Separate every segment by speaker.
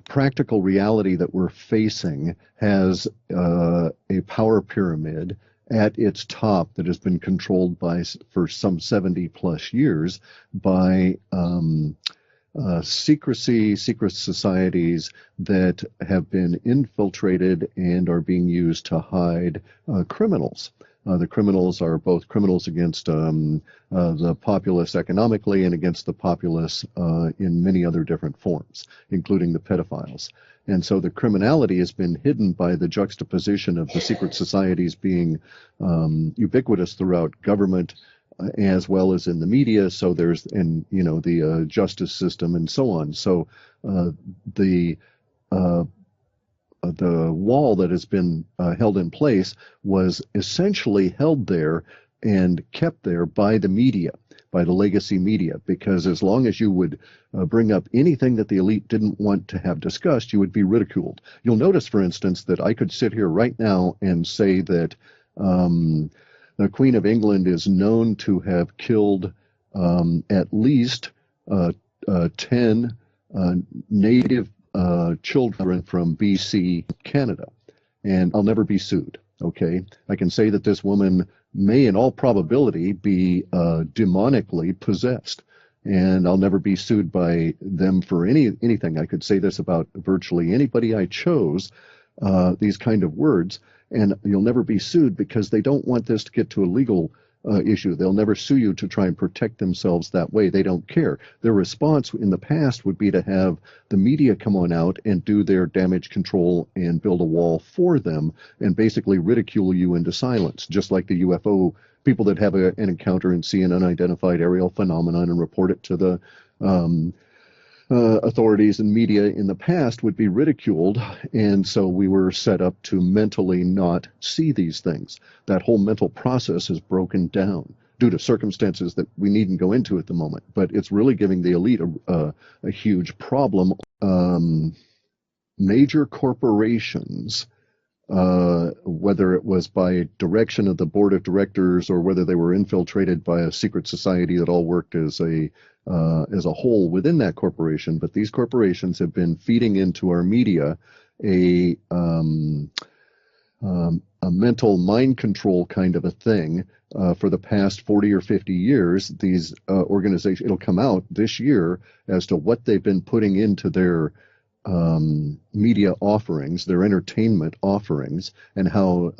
Speaker 1: practical reality that we're facing has a power pyramid at its top that has been controlled for some 70 plus years by secret societies that have been infiltrated and are being used to hide criminals. The criminals are both criminals against the populace economically and against the populace in many other different forms, including the pedophiles. And so the criminality has been hidden by the juxtaposition of the secret societies being ubiquitous throughout government as well as in the media. So there's, and the justice system and so on. So the wall that has been held in place was essentially held there and kept there by the media, by the legacy media, because as long as you would bring up anything that the elite didn't want to have discussed, you would be ridiculed. You'll notice, for instance, that I could sit here right now and say that the Queen of England is known to have killed at least 10 native children from BC, Canada, and I'll never be sued. Okay, I can say that this woman may, in all probability, be demonically possessed, and I'll never be sued by them for anything. I could say this about virtually anybody I chose, these kind of words, and you'll never be sued because they don't want this to get to a legal issue. They'll never sue you to try and protect themselves that way. They don't care. Their response in the past would be to have the media come on out and do their damage control and build a wall for them and basically ridicule you into silence, just like the UFO people that have an encounter and see an unidentified aerial phenomenon and report it to the authorities and media in the past would be ridiculed, and so we were set up to mentally not see these things. That whole mental process is broken down due to circumstances that we needn't go into at the moment, but it's really giving the elite a huge problem. Major corporations, whether it was by direction of the board of directors or whether they were infiltrated by a secret society that all worked as a whole within that corporation, but these corporations have been feeding into our media a mental mind control kind of a thing for the past 40 or 50 years. These organizations, it'll come out this year as to what they've been putting into their media offerings, their entertainment offerings, and how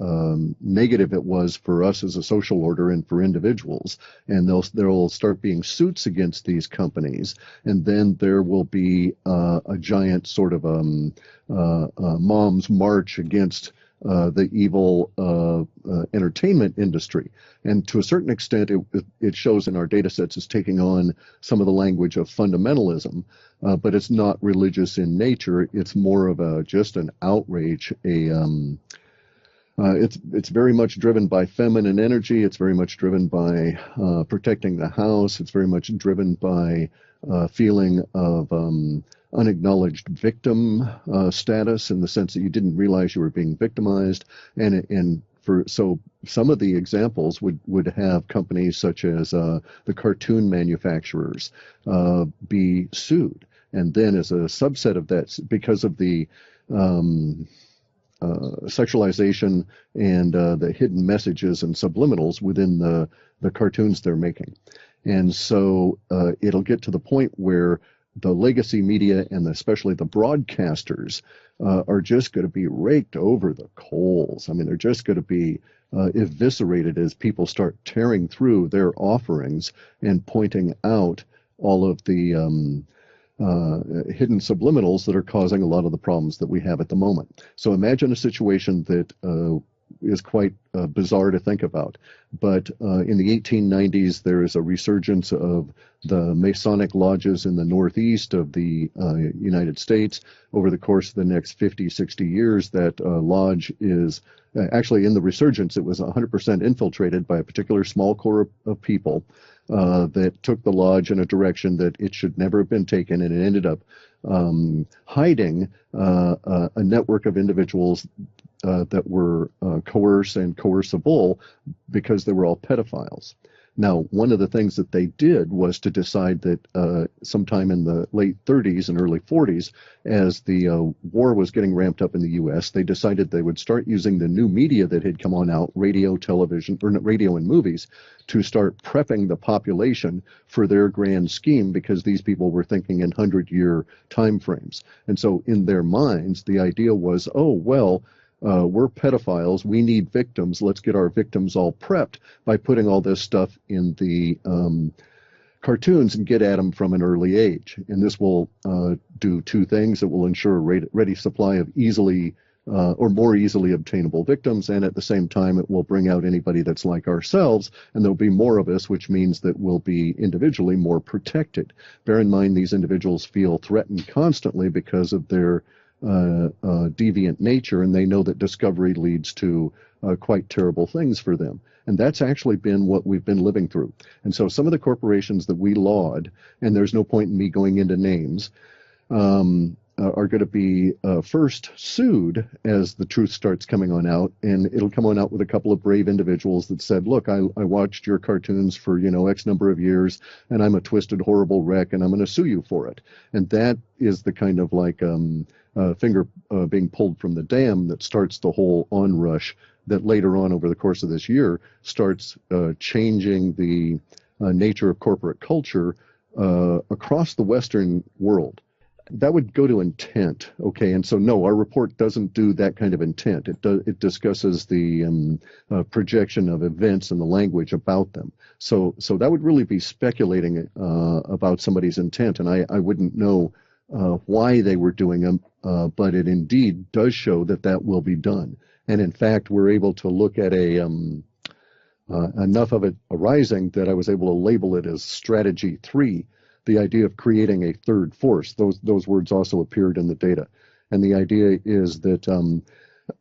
Speaker 1: negative it was for us as a social order and for individuals. And there'll start being suits against these companies, and then there will be a giant sort of mom's march against the evil entertainment industry. And to a certain extent, it shows in our data sets as taking on some of the language of fundamentalism, but it's not religious in nature. It's more of just an outrage. It's very much driven by feminine energy. It's very much driven by protecting the house. It's very much driven by feeling of unacknowledged victim status, in the sense that you didn't realize you were being victimized. So some of the examples would have companies such as the cartoon manufacturers be sued. And then as a subset of that, because of the sexualization and the hidden messages and subliminals within the cartoons they're making. And so it'll get to the point where the legacy media and especially the broadcasters are just going to be raked over the coals. I mean, they're just going to be eviscerated as people start tearing through their offerings and pointing out all of the hidden subliminals that are causing a lot of the problems that we have at the moment. So imagine a situation that is quite bizarre to think about. But in the 1890s, there is a resurgence of the Masonic lodges in the northeast of the United States. Over the course of the next 50, 60 years, that lodge is actually, in the resurgence, it was 100% infiltrated by a particular small core of people that took the lodge in a direction that it should never have been taken, and it ended up hiding a network of individuals that were coerced and coercible because they were all pedophiles. Now, one of the things that they did was to decide that sometime in the late 30s and early 40s, as the war was getting ramped up in the U.S., they decided they would start using the new media that had come on out, radio, television, or radio and movies, to start prepping the population for their grand scheme, because these people were thinking in 100-year time frames. And so in their minds, the idea was, oh, well, we're pedophiles. We need victims. Let's get our victims all prepped by putting all this stuff in the cartoons and get at them from an early age. And this will do two things. It will ensure a ready supply of easily or more easily obtainable victims, and at the same time it will bring out anybody that's like ourselves, and there'll be more of us, which means that we'll be individually more protected. Bear in mind, these individuals feel threatened constantly because of their deviant nature, and they know that discovery leads to quite terrible things for them. And that's actually been what we've been living through. And so some of the corporations that we laud, and there's no point in me going into names, are going to be first sued as the truth starts coming on out, and it'll come on out with a couple of brave individuals that said, look, I watched your cartoons for, X number of years, and I'm a twisted, horrible wreck, and I'm going to sue you for it. And that is the kind of like finger being pulled from the dam that starts the whole onrush that later on over the course of this year starts changing the nature of corporate culture across the Western world. That would go to intent, okay? And so, no, our report doesn't do that kind of intent. It discusses the projection of events and the language about them. So that would really be speculating about somebody's intent, and I wouldn't know why they were doing them, but it indeed does show that will be done. And in fact, we're able to look at enough of it arising that I was able to label it as Strategy 3. The idea of creating a third force. Those words also appeared in the data. And the idea is that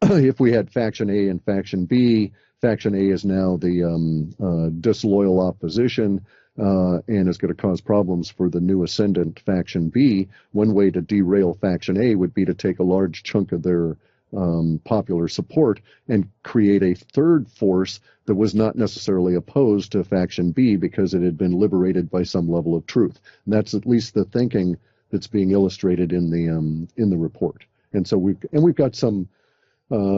Speaker 1: if we had Faction A and Faction B, Faction A is now the disloyal opposition and is going to cause problems for the new ascendant Faction B. One way to derail Faction A would be to take a large chunk of their popular support and create a third force that was not necessarily opposed to Faction B because it had been liberated by some level of truth. And that's at least the thinking that's being illustrated in the report. And so we've got some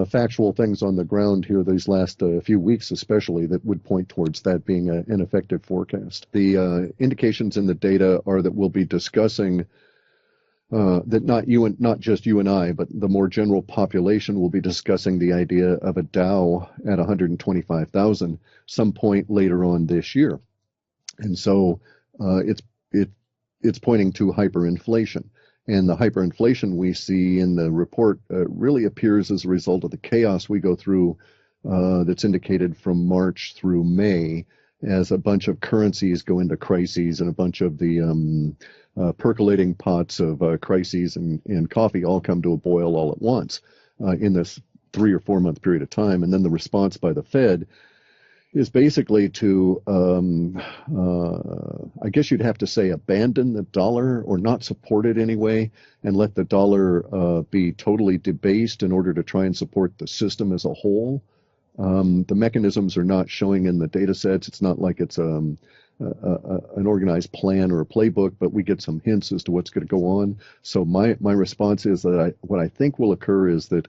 Speaker 1: factual things on the ground here these last few weeks especially that would point towards that being an effective forecast. The indications in the data are that we'll be discussing that not just you and I, but the more general population will be discussing the idea of a Dow at 125,000 some point later on this year. And so it's pointing to hyperinflation. And the hyperinflation we see in the report really appears as a result of the chaos we go through that's indicated from March through May, as a bunch of currencies go into crises and a bunch of the percolating pots of crises and coffee all come to a boil all at once in this 3 or 4 month period of time. And then the response by the Fed is basically to, I guess you'd have to say, abandon the dollar or not support it anyway and let the dollar be totally debased in order to try and support the system as a whole. The mechanisms are not showing in the data sets. It's not like it's an organized plan or a playbook, but we get some hints as to what's going to go on. So my response is that what I think will occur is that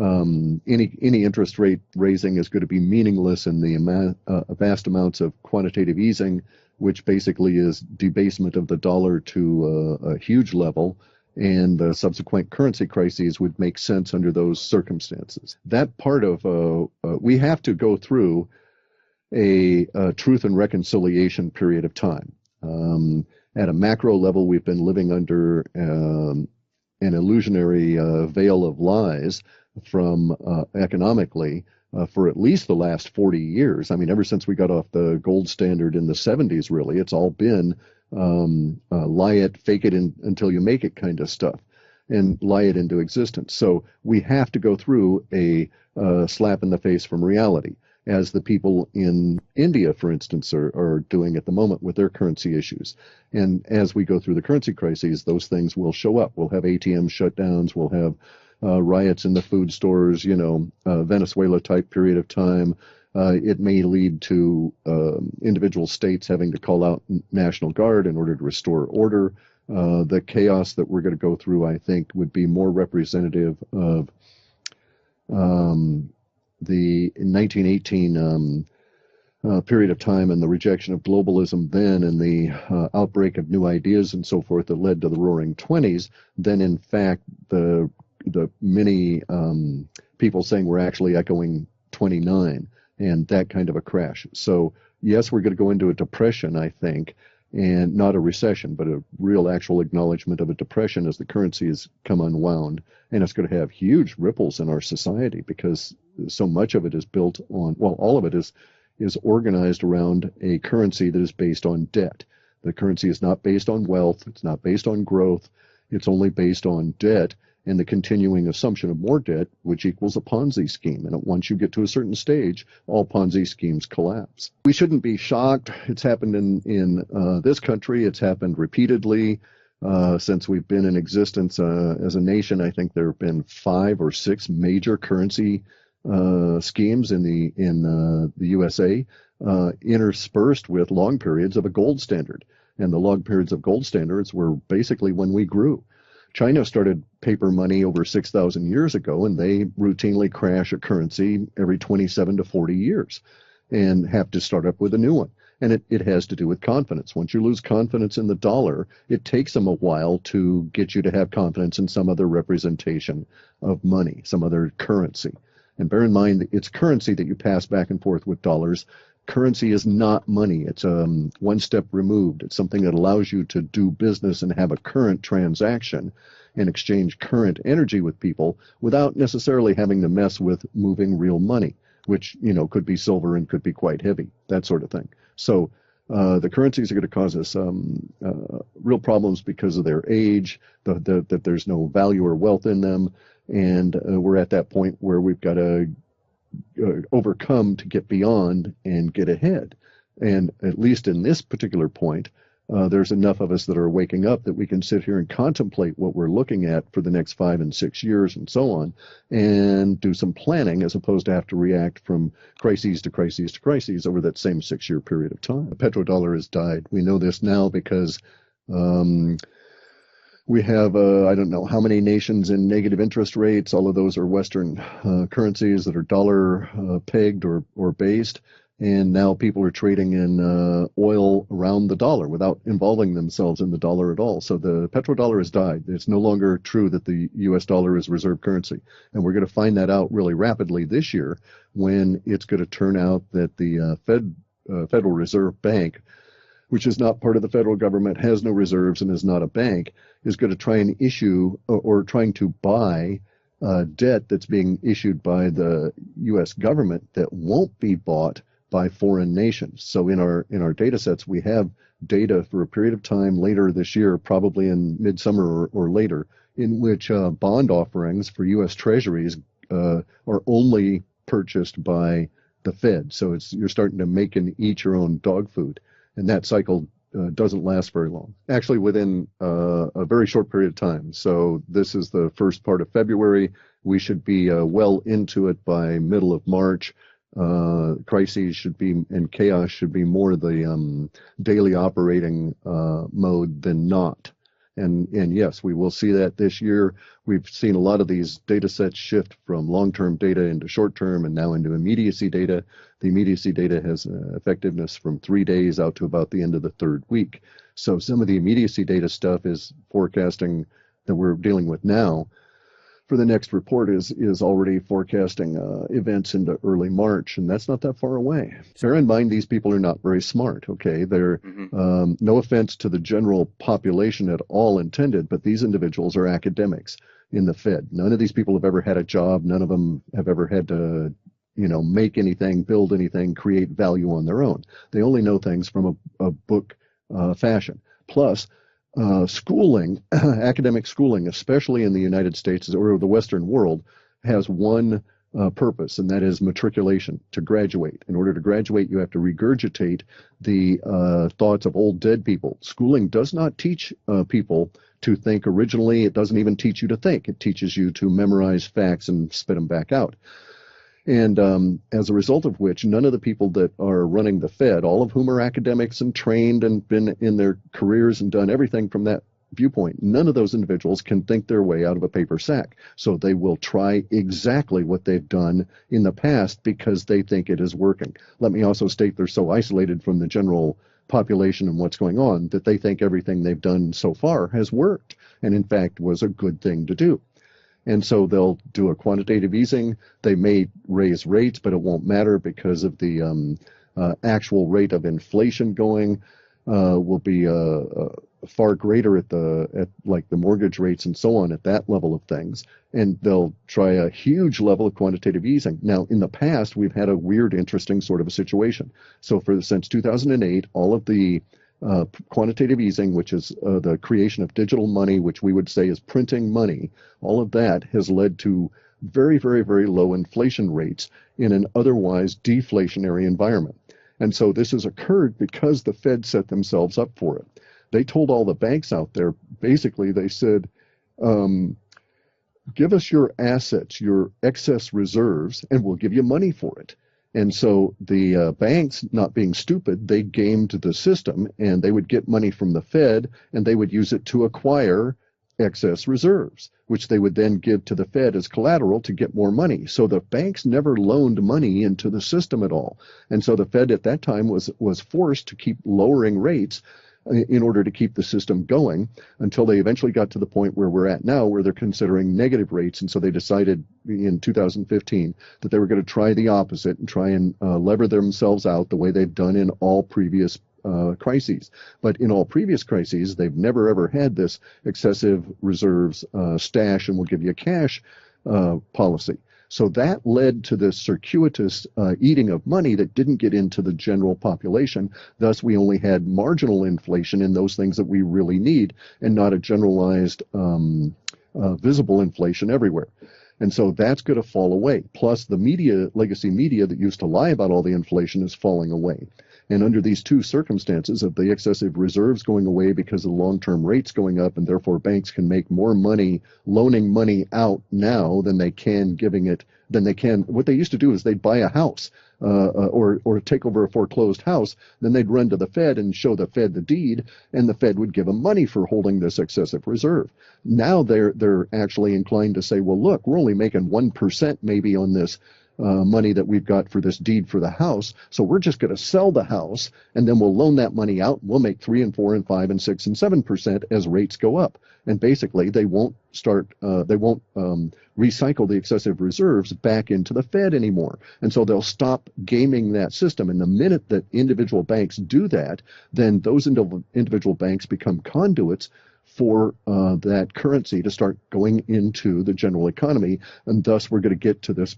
Speaker 1: any interest rate raising is going to be meaningless in the vast amounts of quantitative easing, which basically is debasement of the dollar to a huge level. And the subsequent currency crises would make sense under those circumstances. That part of, we have to go through a truth and reconciliation period of time. At a macro level, we've been living under an illusionary veil of lies from economically for at least the last 40 years. I mean, ever since we got off the gold standard in the 70s, really, it's all been lie it, fake it until you make it kind of stuff, and lie it into existence. So we have to go through a slap in the face from reality, as the people in India, for instance, are doing at the moment with their currency issues. And as we go through the currency crises, those things will show up. We'll have ATM shutdowns, we'll have riots in the food stores, Venezuela type period of time, It may lead to individual states having to call out National Guard in order to restore order. The chaos that we're going to go through, I think, would be more representative of the 1918 period of time and the rejection of globalism then and the outbreak of new ideas and so forth that led to the Roaring Twenties, than in fact the many people saying we're actually echoing 29 and that kind of a crash. So yes, we're going to go into a depression, I think, and not a recession, but a real actual acknowledgement of a depression as the currency has come unwound. And it's going to have huge ripples in our society because so much of it is built on, well, all of it is organized around a currency that is based on debt. The currency is not based on wealth. It's not based on growth. It's only based on debt and the continuing assumption of more debt, which equals a Ponzi scheme. And once you get to a certain stage, all Ponzi schemes collapse. We shouldn't be shocked. It's happened in this country. It's happened repeatedly since we've been in existence as a nation. I think there have been 5 or 6 major currency schemes in the USA, interspersed with long periods of a gold standard. And the long periods of gold standards were basically when we grew. China started paper money over 6,000 years ago, and they routinely crash a currency every 27 to 40 years and have to start up with a new one. And it has to do with confidence. Once you lose confidence in the dollar, it takes them a while to get you to have confidence in some other representation of money, some other currency. And bear in mind, it's currency that you pass back and forth with dollars. Currency is not money. It's one step removed. It's something that allows you to do business and have a current transaction and exchange current energy with people without necessarily having to mess with moving real money, which, could be silver and could be quite heavy, that sort of thing. So the currencies are going to cause us real problems because of their age, that there's no value or wealth in them. And we're at that point where we've got to overcome to get beyond and get ahead. And at least in this particular point, there's enough of us that are waking up that we can sit here and contemplate what we're looking at for the next 5 and 6 years and so on, and do some planning as opposed to have to react from crises to crises to crises over that same 6-year period of time. The petrodollar has died. We know this now because we have, I don't know how many nations in negative interest rates. All of those are Western currencies that are dollar pegged or based. And now people are trading in oil around the dollar without involving themselves in the dollar at all. So the petrodollar has died. It's no longer true that the U.S. dollar is reserve currency. And we're going to find that out really rapidly this year when it's going to turn out that the Federal Reserve Bank, which is not part of the federal government, has no reserves, and is not a bank, is going to try and issue or trying to buy debt that's being issued by the U.S. government that won't be bought by foreign nations. So in our data sets, we have data for a period of time later this year, probably in midsummer or later, in which bond offerings for U.S. Treasuries are only purchased by the Fed. So you're starting to make and eat your own dog food. And that cycle doesn't last very long. Actually, within a very short period of time. So this is the first part of February. We should be well into it by middle of March. Crises should be, and chaos should be more the daily operating mode than not. And yes, we will see that this year. We've seen a lot of these data sets shift from long-term data into short-term and now into immediacy data. The immediacy data has effectiveness from 3 days out to about the end of the 3rd week. So some of the immediacy data stuff is forecasting that we're dealing with now for the next report is already forecasting events into early March, and that's not that far away. Bear in mind, these people are not very smart, okay? They're, no offense to the general population at all intended, but these individuals are academics in the Fed. None of these people have ever had a job. None of them have ever had to, make anything, build anything, create value on their own. They only know things from a book fashion. Plus, schooling, academic schooling, especially in the United States or the Western world, has one purpose, and that is matriculation, to graduate. In order to graduate, you have to regurgitate the thoughts of old dead people. Schooling does not teach people to think originally. It doesn't even teach you to think. It teaches you to memorize facts and spit them back out. And as a result of which, none of the people that are running the Fed, all of whom are academics and trained and been in their careers and done everything from that viewpoint, none of those individuals can think their way out of a paper sack. So they will try exactly what they've done in the past because they think it is working. Let me also state they're so isolated from the general population and what's going on that they think everything they've done so far has worked and in fact was a good thing to do. And so they'll do a quantitative easing. They may raise rates, but it won't matter because of the actual rate of inflation going will be far greater at like the mortgage rates and so on at that level of things. And they'll try a huge level of quantitative easing. Now, in the past, we've had a weird, interesting sort of a situation. So since 2008, all of the quantitative easing, which is the creation of digital money, which we would say is printing money, all of that has led to very, very, very low inflation rates in an otherwise deflationary environment. And so this has occurred because the Fed set themselves up for it. They told all the banks out there, basically, they said, give us your assets, your excess reserves, and we'll give you money for it. And so the banks, not being stupid, they gamed the system, and they would get money from the Fed, and they would use it to acquire excess reserves, which they would then give to the Fed as collateral to get more money. So the banks never loaned money into the system at all. And so the Fed at that time was forced to keep lowering rates in order to keep the system going until they eventually got to the point where we're at now, where they're considering negative rates. And so they decided in 2015 that they were going to try the opposite and try and lever themselves out the way they've done in all previous crises. But in all previous crises, they've never ever had this excessive reserves stash and we'll give you cash policy. So that led to this circuitous eating of money that didn't get into the general population. Thus, we only had marginal inflation in those things that we really need and not a generalized visible inflation everywhere. And so that's going to fall away. Plus, the media, legacy media that used to lie about all the inflation is falling away. And under these two circumstances of the excessive reserves going away because of the long-term rates going up, and therefore banks can make more money loaning money out now than they can what they used to do is they'd buy a house or take over a foreclosed house, then they'd run to the Fed and show the Fed the deed, and the Fed would give them money for holding this excessive reserve. Now they're actually inclined to say, well, look, we're only making 1% maybe on this money that we've got for this deed for the house. So we're just going to sell the house and then we'll loan that money out. And we'll make 3 and 4 and 5 and 6 and 7% as rates go up. And basically they won't recycle the excessive reserves back into the Fed anymore. And so they'll stop gaming that system. And the minute that individual banks do that, then those individual banks become conduits for that currency to start going into the general economy. And thus we're going to get to this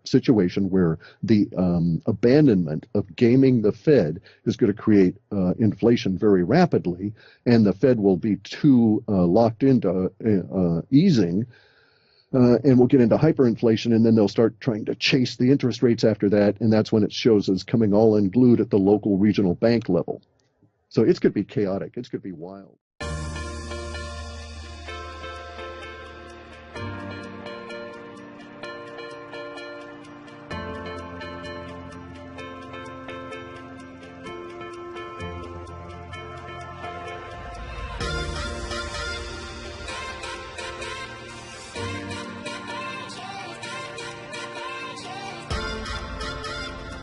Speaker 1: situation where the abandonment of gaming the Fed is going to create inflation very rapidly, and the Fed will be too locked into easing, and we'll get into hyperinflation, and then they'll start trying to chase the interest rates after that, and that's when it shows as coming all unglued at the local regional bank level. So it's going to be chaotic. It's going to be wild.